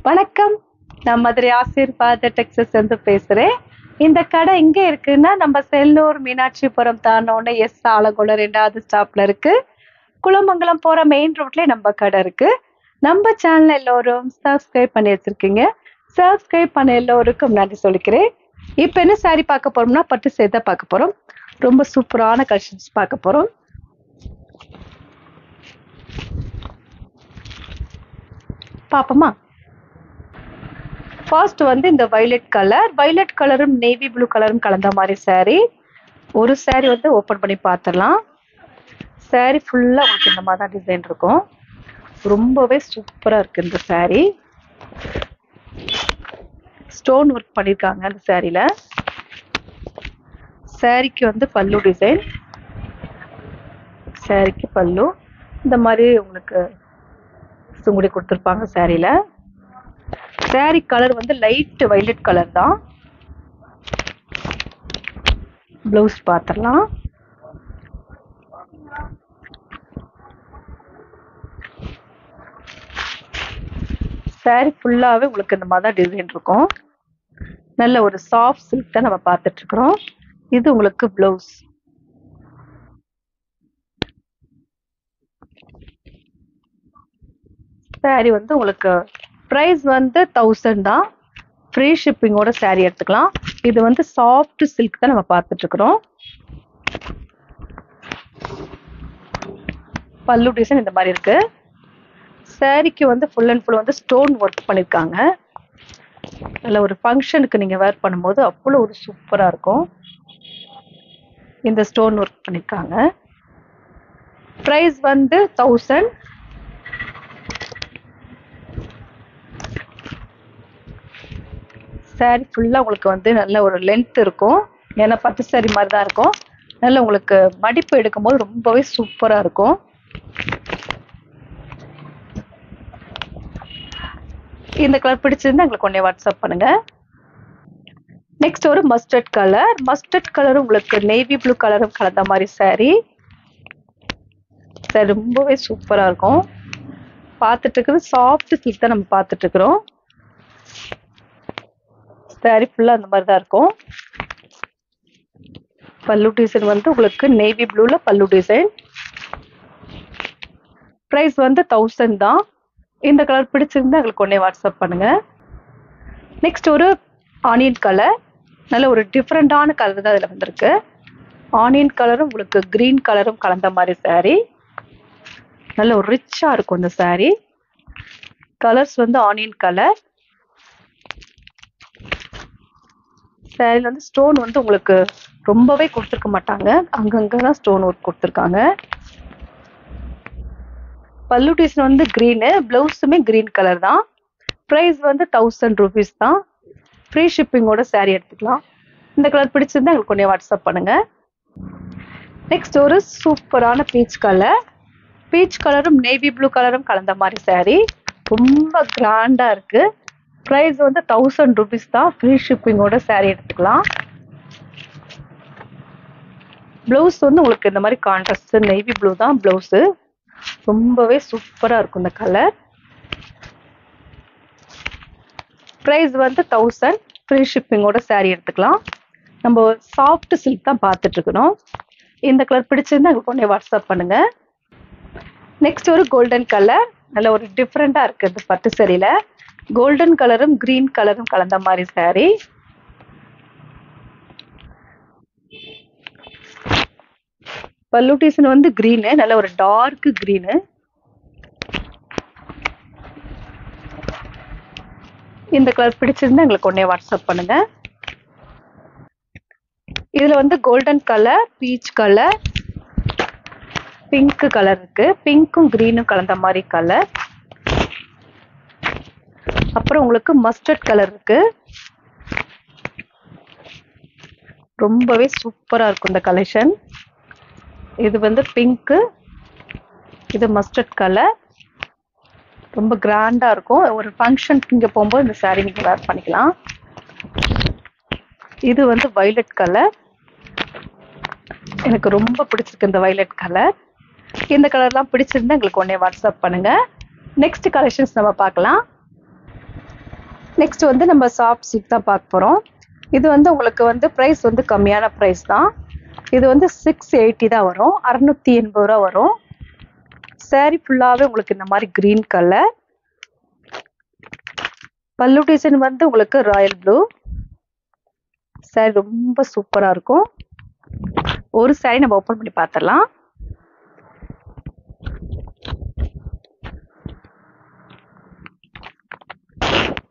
வணக்கம். நான் மதுரை ஆசீர்வாத் டெக்ஸஸ் இருந்து பேசுறேன். இந்த கடை எங்க இருக்குன்னா, நம்ம செல்லூர் மீனாட்சிபுரம் தாண்டோனே ஆலங்குளம் 2வது ஸ்டாப்ல இருக்கு. குளமங்கலம் போற மெயின் ரோட்லயே நம்ம கடை இருக்கு. நம்ம சேனல் எல்லோரும் சப்ஸ்கிரைப் பண்ணி வச்சிருக்கீங்க. சப்ஸ்கிரைப் பண்ண எல்லோருக்கும் நன்றி சொல்லிக்கிறேன். இப்ப என்ன சாரி பார்க்க போறோம்னா, பட்டு சேலை பார்க்க போறோம். ரொம்ப சூப்பரான கலெக்ஷன்ஸ் பார்க்க போறோம். பாப்போமா? ஃபர்ஸ்ட் வந்து இந்த வயலட் கலரும் நேவி ப்ளூ கலரும் கலந்த மாதிரி saree. ஒரு saree வந்து ஓப்பன் பண்ணி பார்த்துடலாம். saree ஃபுல்லா உங்களுக்கு இந்த மாதிரி தான் டிசைன் இருக்கும். ரொம்பவே சூப்பரா இருக்கு இந்த saree. ஸ்டோன் ஒர்க் பண்ணிருக்காங்க அந்த சாரியில. சாரிக்கு வந்து பல்லு டிசைன். சாரிக்கு பல்லு இந்த மாதிரி உங்களுக்கு சுங்குடி கொடுத்துருப்பாங்க சாரியில. சாரி கலர் வந்து லைட் வயலட் கலர் தான். பிளவுஸ் பார்த்துடலாம். சாரி ஃபுல்லாவே உங்களுக்கு இந்த மாதிரி டிசைன் இருக்கும். நல்ல ஒரு சாஃப்ட் சில்க் தான் நம்ம பார்த்துட்டு இருக்கிறோம். இது உங்களுக்கு பிளவுஸ். சாரி வந்து உங்களுக்கு பிரைஸ் வந்து 1000 தான். ஃப்ரீ ஷிப்பிங்கோட சாரி எடுத்துக்கலாம். இது வந்து சாஃப்ட் சில்க் தான் நம்ம பார்த்துட்டு இருக்கிறோம். பல்லு டிசைன் இந்த மாதிரி இருக்கு. சாரிக்கு வந்து ஃபுல் அண்ட் ஃபுல் வந்து ஸ்டோன் ஒர்க் பண்ணிருக்காங்க. நல்ல ஒரு ஃபங்க்ஷனுக்கு நீங்க வேர் பண்ணும்போது அவ்வளோ ஒரு சூப்பரா இருக்கும். இந்த ஸ்டோன் ஒர்க் பண்ணிருக்காங்க. பிரைஸ் வந்து 1000. சாரி ஃபுல்லா உங்களுக்கு வந்து நல்ல ஒரு லென்த் இருக்கும். ஏன்னா பட்டு சாரி மாதிரி தான் இருக்கும். நல்ல உங்களுக்கு மடிப்பு எடுக்கும்போது ரொம்பவே சூப்பரா இருக்கும். இந்த கலர் பிடிச்சிருந்தா எங்களுக்கு உடனே வாட்ஸ்அப் பண்ணுங்க. நெக்ஸ்ட் ஒரு மஸ்டர்ட் கலரும் உங்களுக்கு நேவி ப்ளூ கலரும் கலந்த மாதிரி சாரி. சாரி ரொம்பவே சூப்பரா இருக்கும். பார்த்துட்டு இருக்கிறது சாஃப்ட் சில்க் தான் நம்ம பார்த்துட்டு இருக்கிறோம். சாரி ஃபுல்லா அந்த மாதிரி தான் இருக்கும். பல்லு டிசைன் வந்து உங்களுக்கு நேவி ப்ளூல பல்லு டிசைன். பிரைஸ் வந்து 1000 தான். இந்த கலர் பிடிச்சிருந்தா எங்களுக்கு உடனே வாட்ஸ்அப் பண்ணுங்க. நெக்ஸ்ட் ஒரு ஆனியன் கலர். நல்ல ஒரு டிஃப்ரெண்டான கலர் தான் இதுல வந்திருக்கு. ஆனியன் கலரும் உங்களுக்கு கிரீன் கலரும் கலந்த மாதிரி சாரி. நல்ல ஒரு ரிச்சா இருக்கும் இந்த சாரி. கலர்ஸ் வந்து ஆனியன் கலர். சாரில வந்து ஸ்டோன் வந்து உங்களுக்கு ரொம்பவே கொடுத்துருக்க மாட்டாங்க. அங்கங்கதான் ஸ்டோன் ஒர்க் கொடுத்துருக்காங்க. பல்லு டிசைன் வந்து கிரீனு. பிளவுஸுமே கிரீன் கலர் தான். பிரைஸ் வந்து 1000 rupees தான். ஃப்ரீ ஷிப்பிங்கோட சாரி எடுத்துக்கலாம். இந்த கலர் பிடிச்சிருந்தா எங்களுக்கு கொஞ்சம் வாட்ஸ்அப் பண்ணுங்க. நெக்ஸ்ட் ஒரு சூப்பரான பீச் கலரும் நேவி ப்ளூ கலரும் கலந்த மாதிரி சாரி. ரொம்ப கிராண்டா இருக்கு. பிரைஸ் வந்து 1000 rupees தான். ஃப்ரீ ஷிப்பிங்கோட சாரி எடுத்துக்கலாம். பிளவுஸ் வந்து உங்களுக்கு இந்த மாதிரி கான்ட்ராஸ்ட் நேவி ப்ளூ தான் பிளவுஸ். ரொம்பவே சூப்பரா இருக்கும் இந்த கலர். பிரைஸ் வந்து 1000. ஃப்ரீ ஷிப்பிங்கோட சாரி எடுத்துக்கலாம். நம்ம சாஃப்ட் சில்க் தான் பார்த்துட்டு இருக்கிறோம். இந்த கலர் பிடிச்சிருந்தா எங்களுக்கு உடனே வாட்ஸ்அப் பண்ணுங்க. நெக்ஸ்ட் ஒரு கோல்டன் கலர். நல்ல ஒரு டிஃப்ரெண்டா இருக்கு இந்த பட்டு சாரியில. கோல்டன் கலரும் கிரீன் கலரும் கலந்த மாதிரி சாரி. பல்லு டிசைன் வந்து கிரீனு. நல்ல ஒரு டார்க் கிரீனு. இந்த கலர் பிடிச்சிருந்தா எங்களுக்கு உடனே வாட்ஸ்அப் பண்ணுங்க. இதுல வந்து golden colour, peach colour, pink colour இருக்கு. பிங்க்கும் கிரீனும் கலந்த மாதிரி கலர். அப்புறம் உங்களுக்கு மஸ்டர்ட் கலர் இருக்கு. ரொம்பவே சூப்பரா இருக்கும் இந்த கலெக்ஷன். இது வந்து பிங்க், இது மஸ்டர்ட் கலர். ரொம்ப கிராண்டா இருக்கும். ஒரு ஃபங்க்ஷனுக்கு இங்க போகும்போது இந்த சாரி நீங்க வேர் பண்ணிக்கலாம். இது வந்து வயலட் கலர். எனக்கு ரொம்ப பிடிச்சிருக்கு இந்த வயலட் கலர். இந்த கலர்லாம் பிடிச்சிருந்தா எங்களுக்கு உடனே வாட்ஸ்அப் பண்ணுங்க. நெக்ஸ்ட் கலெக்ஷன்ஸ் நம்ம பார்க்கலாம். நெக்ஸ்ட் வந்து நம்ம சாஃப்ட் சில்க் தான் பார்க்க போகிறோம். இது வந்து உங்களுக்கு வந்து ப்ரைஸ் வந்து கம்மியான ப்ரைஸ் தான். இது வந்து 680 தான் வரும், 680 ரூபா வரும். சாரி ஃபுல்லாகவே உங்களுக்கு இந்த மாதிரி க்ரீன் கலர். பல்லு டிசைன் வந்து உங்களுக்கு ராயல் ப்ளூ. சாரி ரொம்ப சூப்பராக இருக்கும். ஒரு சாரி நம்ம ஓப்பன் பண்ணி பார்த்துடலாம்.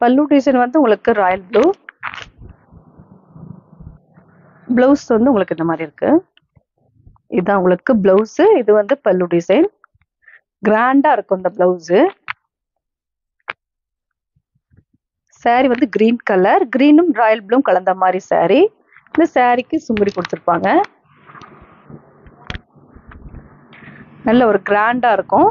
பல்லு டிசைன் வந்து உங்களுக்கு ராயல் ப்ளூ. பிளவுஸ் வந்து உங்களுக்கு இந்த மாதிரி இருக்கு. இதுதான் உங்களுக்கு பிளவுஸ். இது வந்து பல்லு டிசைன். கிராண்டா இருக்கும் இந்த பிளவுஸ். சாரி வந்து கிரீன் கலர், கிரீனும் ராயல் ப்ளூ கலந்த மாதிரி சாரி. இந்த சாரிக்கு சுங்குடி கொடுத்துருப்பாங்க. நல்ல ஒரு கிராண்டா இருக்கும்.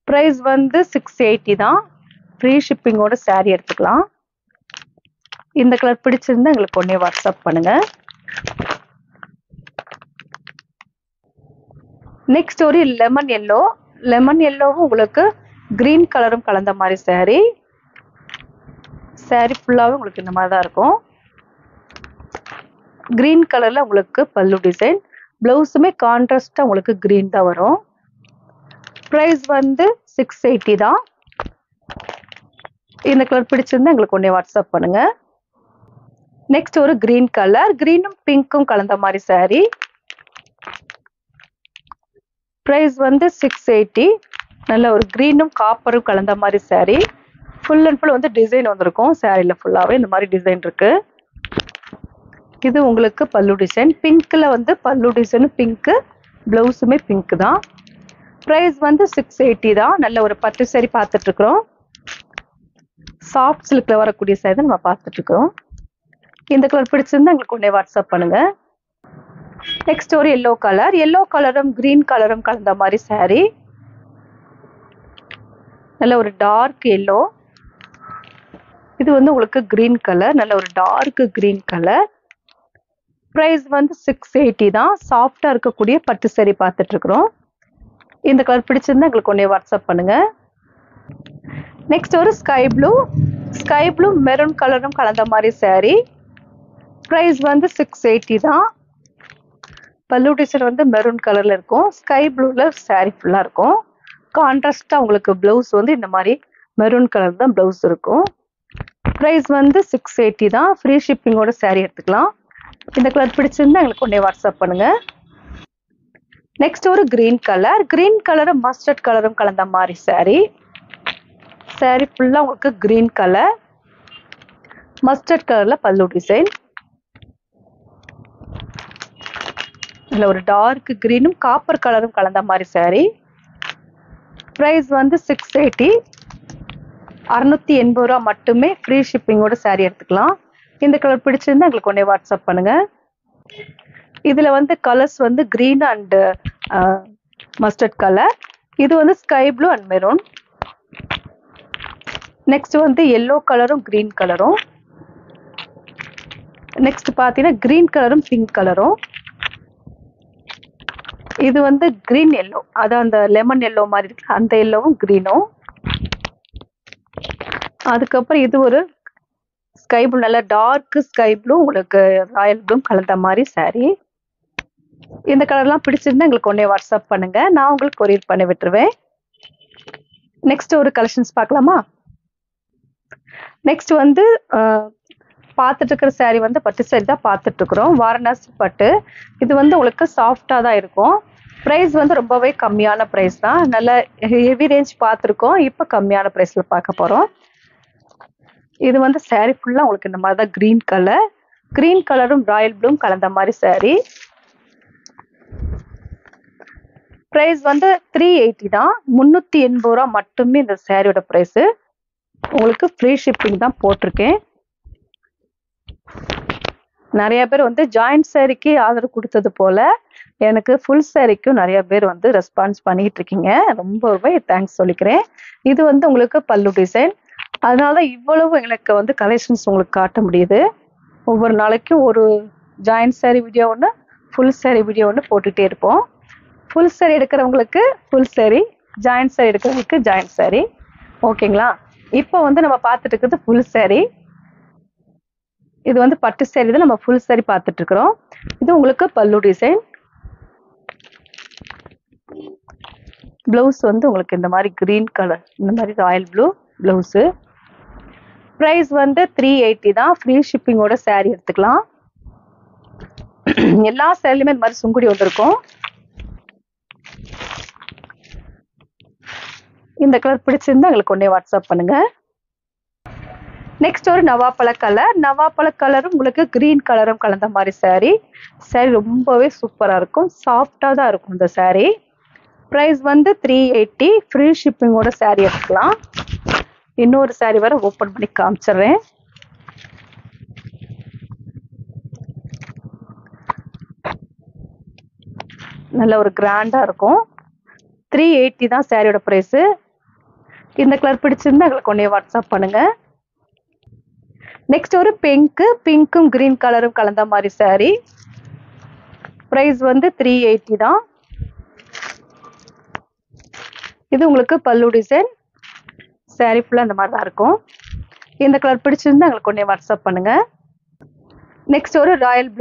பிரைஸ் வந்து 680 தான். ஃப்ரீ ஷிப்பிங்கோட சாரி எடுத்துக்கலாம். இந்த கலர் பிடிச்சிருந்தா எங்களுக்கு உடனே வாட்ஸ்அப் பண்ணுங்க. நெக்ஸ்ட் ஒரு லெமன் எல்லோ. லெமன் எல்லோவும் உங்களுக்கு கிரீன் கலரும் கலந்த மாதிரி சாரி. சாரி ஃபுல்லாகவே உங்களுக்கு இந்த மாதிரி தான் இருக்கும். கிரீன் கலர்ல உங்களுக்கு பல்லு டிசைன். பிளவுஸுமே கான்ட்ராஸ்டா உங்களுக்கு கிரீன் தான் வரும். பிரைஸ் வந்து 680 தான். இந்த கலர் பிடிச்சிருந்தா எங்களுக்கு உடனே வாட்ஸ்அப் பண்ணுங்க. நெக்ஸ்ட் ஒரு கிரீன் கலர், கிரீனும் பிங்க்கும் கலந்த மாதிரி சாரி. பிரைஸ் வந்து 680. நல்ல ஒரு கிரீனும் காப்பரும் கலந்த மாதிரி சாரி. ஃபுல் அண்ட் ஃபுல் வந்து டிசைன் வந்திருக்கும். சாரியில ஃபுல்லாவே இந்த மாதிரி டிசைன் இருக்கு. இது உங்களுக்கு பல்லு டிசைன். பிங்க்ல வந்து பல்லு டிசைன் பிங்க், பிளவுஸுமே பிங்க் தான். பிரைஸ் வந்து 680 தான். நல்ல ஒரு பட்டு சாரி பார்த்துட்டு இருக்கிறோம். சாஃப்ட் சில்க்ல வரக்கூடிய சாரி தான் நம்ம பார்த்துட்டு இருக்கிறோம். இந்த கலர் பிடிச்சிருந்தா எங்களுக்கு உடனே வாட்ஸ்அப் பண்ணுங்க. நெக்ஸ்ட் ஒரு எல்லோ கலர். எல்லோ கலரும் கிரீன் கலரும் கலந்த மாதிரி சாரி. நல்ல ஒரு டார்க் எல்லோ. இது வந்து உங்களுக்கு கிரீன் கலர். நல்ல ஒரு டார்க் கிரீன் கலர். பிரைஸ் வந்து 680 தான். சாஃப்டா இருக்கக்கூடிய பட்டு சாரி பார்த்துட்டு இருக்கிறோம். இந்த கலர் பிடிச்சிருந்தா எங்களுக்கு உடனே வாட்ஸ்அப் பண்ணுங்க. நெக்ஸ்ட் ஒரு sky blue. Sky blue maroon கலரும் கலந்த மாதிரி சாரி. பிரைஸ் வந்து 680 தான். பல்லு டிசைன் வந்து மெரூன் கலர்ல இருக்கும். ஸ்கை ப்ளூல சாரி ஃபுல்லா இருக்கும். கான்ட்ராஸ்டா உங்களுக்கு பிளவுஸ் வந்து இந்த மாதிரி மெரூன் கலர் தான் பிளவுஸ் இருக்கும். பிரைஸ் வந்து 680 தான். ஃப்ரீ ஷிப்பிங்கோட சாரி எடுத்துக்கலாம். இந்த கலர் பிடிச்சிருந்தா எங்களுக்கு உடனே வாட்ஸ்அப் பண்ணுங்க. நெக்ஸ்ட் ஒரு கிரீன் கலர். கிரீன் கலரும் மஸ்டர்ட் கலரும் கலந்த மாதிரி சாரி. சாரி ஃபுல்லா உங்களுக்கு கிரீன் கலர், மஸ்டர்ட் கலர்ல பல்லு டிசைன். இதுல ஒரு டார்க் கிரீனும் காப்பர் கலரும் கலந்த மாதிரி சாரி. பிரைஸ் வந்து 680. 680 ரூபா மட்டுமே. ஃப்ரீ ஷிப்பிங்கோட சாரி எடுத்துக்கலாம். இந்த கலர் பிடிச்சிருந்தா எங்களுக்கு உடனே வாட்ஸ்அப் பண்ணுங்க. இதுல வந்து கலர்ஸ் வந்து கிரீன் அண்ட் மஸ்டர்ட் கலர். இது வந்து sky blue and maroon. Next வந்து எல்லோ கலரும் கிரீன் கலரும். நெக்ஸ்ட் பாத்தீங்கன்னா கிரீன் கலரும் பிங்க் கலரும். இது வந்து கிரீன் எல்லோ, அதான் அந்த லெமன் எல்லோ மாதிரி இருக்கு, அந்த எல்லோவும் கிரீனும். அதுக்கப்புறம் இது ஒரு ஸ்கை ப்ளூ, நல்ல டார்க் ஸ்கை ப்ளூ உங்களுக்கு ராயல் ப்ளூ கலந்த மாதிரி சாரி. இந்த கலர்லாம் பிடிச்சிருந்தா எங்களுக்கு உடனே வாட்ஸ்அப் பண்ணுங்க. நான் உங்களுக்கு கொரியர் பண்ணி விட்டுருவேன். நெக்ஸ்ட் ஒரு கலெக்ஷன்ஸ் பார்க்கலாமா? நெக்ஸ்ட் வந்து பார்த்துட்டு இருக்கிற சாரி வந்து பட்டு சாரி தான் பார்த்துட்டு இருக்கிறோம். வாரணாசி பட்டு. இது வந்து உங்களுக்கு சாஃப்டா தான் இருக்கும். ப்ரைஸ் வந்து ரொம்பவே கம்மியான ப்ரைஸ் தான். நல்ல ஹெவி ரேஞ்ச் பார்த்துருக்கோம். இப்போ கம்மியான ப்ரைஸ்ல பார்க்க போறோம். இது வந்து சாரி ஃபுல்லா உங்களுக்கு இந்த மாதிரி தான் கிரீன் கலர். கிரீன் கலரும் ராயல் ப்ளூம் கலந்த மாதிரி சாரி. ப்ரைஸ் வந்து 380 தான். 380 ரூபா மட்டுமே இந்த சாரியோட ப்ரைஸ். உங்களுக்கு ஃப்ரீ ஷிப்பிங் தான் போட்டிருக்கேன். நிறைய பேர் வந்து ஜாயிண்ட் சாரிக்கு ஆர்டர் கொடுத்தது போல எனக்கு ஃபுல் சாரிக்கும் நிறைய பேர் வந்து ரெஸ்பான்ஸ் பண்ணிட்டு இருக்கீங்க. ரொம்பவே தேங்க்ஸ் சொல்லிக்கிறேன். இது வந்து உங்களுக்கு பல்லு டிசைன். அதனால இவ்வளவு எனக்கு வந்து கலெக்ஷன்ஸ் உங்களுக்கு காட்ட முடியுது. ஒவ்வொரு நாளைக்கும் ஒரு ஜாயிண்ட் சாரி வீடியோ ஒன்று, ஃபுல் சாரி வீடியோ ஒன்று போட்டுகிட்டே இருப்போம். ஃபுல் சாரி எடுக்கிறவங்களுக்கு ஃபுல் சாரி, ஜாயிண்ட் saree எடுக்கிறதுக்கு ஜாயிண்ட் saree. ஓகேங்களா? இப்போ வந்து நம்ம பார்த்துட்டு இருக்கிறது ஃபுல் saree. இது வந்து பட்டு saree தான் நம்ம ஃபுல் saree பார்த்துட்டு இருக்கிறோம். இது உங்களுக்கு பல்லு டிசைன். பிளவுஸ் வந்து உங்களுக்கு இந்த மாதிரி கிரீன் கலர், இந்த மாதிரி ராயல் ப்ளூ பிளவுஸ். பிரைஸ் வந்து 380 தான். ஃப்ரீ ஷிப்பிங்கோட saree எடுத்துக்கலாம். எல்லா சேரீலுமே இந்த மாதிரி சுங்குடி வந்திருக்கும். இந்த கலர் பிடிச்சிருந்தா எங்களுக்கு உடனே வாட்ஸ்அப் பண்ணுங்க. நெக்ஸ்ட் ஒரு நவாப்பழ கலர். நவாப்பழ கலரும் உங்களுக்கு கிரீன் கலரும் கலந்த மாதிரி saree. saree ரொம்பவே சூப்பரா இருக்கும். சாஃப்டா தான் இருக்கும் இந்த saree. பிரைஸ் வந்து 380. ஃப்ரீ ஷிப்பிங்கோட saree எடுத்துக்கலாம். இன்னொரு saree வர ஓப்பன் பண்ணி காமிச்சிடுறேன். நல்ல ஒரு கிராண்டா இருக்கும். 380 தான் சாரியோட பிரைஸ். இந்த கலர் பிடிச்சிருந்தா எங்களுக்கு உடனே வாட்ஸ்அப் பண்ணுங்க. நெக்ஸ்ட் ஒரு பிங்க்கும் கிரீன் கலரும் கலந்த மாதிரி saree. பிரைஸ் வந்து 380 தான். இது உங்களுக்கு பல்லு டிசைன். saree ஃபுல்லா இந்த மாதிரி தான் இருக்கும். இந்த கலர் பிடிச்சிருந்தா எங்களுக்கு உடனே வாட்ஸ்அப் பண்ணுங்க. நெக்ஸ்ட் ஒரு ராயல்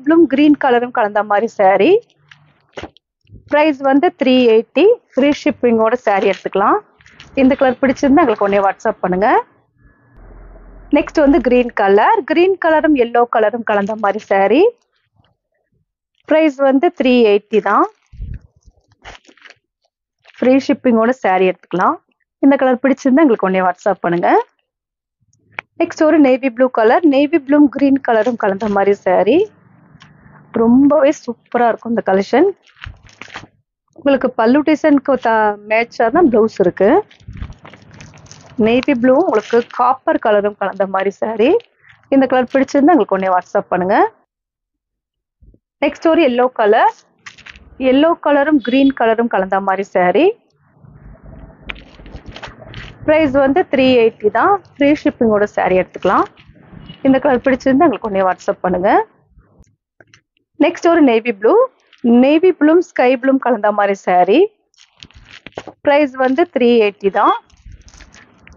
ப்ளூ கிரீன் கலரும் கலந்த மாதிரி saree. பிரைஸ் வந்து 380. ஃப்ரீ ஷிப்பிங்கோட saree எடுத்துக்கலாம். இந்த கலர் பிடிச்சிருந்தா எங்களுக்கு உடனே வாட்ஸ்அப் பண்ணுங்க. நெக்ஸ்ட் வந்து கிரீன் கலரும் எல்லோ கலரும் கலந்த மாதிரி saree. பிரைஸ் வந்து 380 தான். ஃப்ரீ ஷிப்பிங்கோட saree எடுத்துக்கலாம். இந்த கலர் பிடிச்சிருந்தா எங்களுக்கு உடனே வாட்ஸ்அப் பண்ணுங்க. நெக்ஸ்ட் ஒரு நேவி ப்ளூ கிரீன் கலரும் கலந்த மாதிரி saree. ரொம்பவே சூப்பரா இருக்கும் இந்த கலெக்ஷன். உங்களுக்கு பல்லு டிசைனுக்கு மேட்சா தான் பிளவுஸ் இருக்கு. நேவி ப்ளூ உங்களுக்கு காப்பர் கலரும் கலந்த மாதிரி saree. இந்த கலர் பிடிச்சிருந்தா எங்களுக்கு உடனே வாட்ஸ்அப் பண்ணுங்க. நெக்ஸ்ட் ஒரு எல்லோ கலரும் கிரீன் கலரும் கலந்த மாதிரி saree. பிரைஸ் வந்து 380 தான். ஃப்ரீ ஷிப்பிங்கோட saree எடுத்துக்கலாம். இந்த கலர் பிடிச்சிருந்தா எங்களுக்கு உடனே வாட்ஸ்அப் பண்ணுங்க. நெக்ஸ்ட் ஒரு நேவி ப்ளூ ஸ்கை ப்ளூ கலந்த மாதிரி saree. பிரைஸ் வந்து 380 தான்.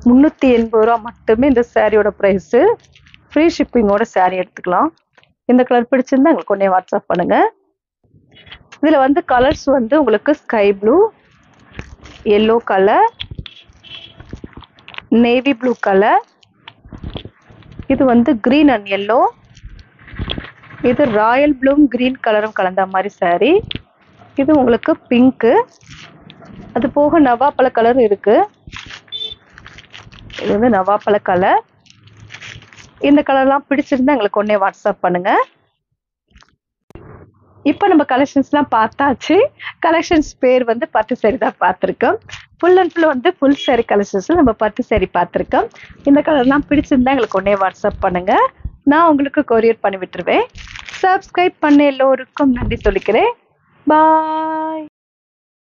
380 ரூபா மட்டுமே இந்த சாரியோட பிரைஸ். ஃப்ரீ ஷிப்பிங்கோட saree எடுத்துக்கலாம். இந்த கலர் பிடிச்சிருந்தா எங்களுக்கு உடனே வாட்ஸ்அப் பண்ணுங்க. இதுல வந்து கலர்ஸ் வந்து உங்களுக்கு sky blue, yellow colour, navy blue colour, இது வந்து கிரீன் அண்ட் எல்லோ, இது ராயல் ப்ளூ கிரீன் கலரும் கலந்த மாதிரி saree. இது உங்களுக்கு பிங்க்கு, அது போக நவாப்பழ கலர் இருக்கு. இது வந்து நவாப்பழ கலர். இந்த கலர்லாம் பிடிச்சிருந்தா எங்களுக்கு உடனே வாட்ஸ்அப் பண்ணுங்க. இப்போ நம்ம கலெக்ஷன்ஸ்லாம் பார்த்தாச்சு. கலெக்ஷன்ஸ் பேர் வந்து பட்டு saree தான் பார்த்துருக்கோம். ஃபுல் அண்ட் ஃபுல் வந்து ஃபுல் saree கலெக்ஷன்ஸில் நம்ம பட்டு saree பார்த்துருக்கோம். இந்த கலர்லாம் பிடிச்சிருந்தா எங்களுக்கு உடனே வாட்ஸ்அப் பண்ணுங்க. நான் உங்களுக்கு கொரியர் பண்ணி விட்டுருவேன். சப்ஸ்கிரைப் பண்ண எல்லோருக்கும் நன்றி சொல்லிக்கிறேன். பாய்.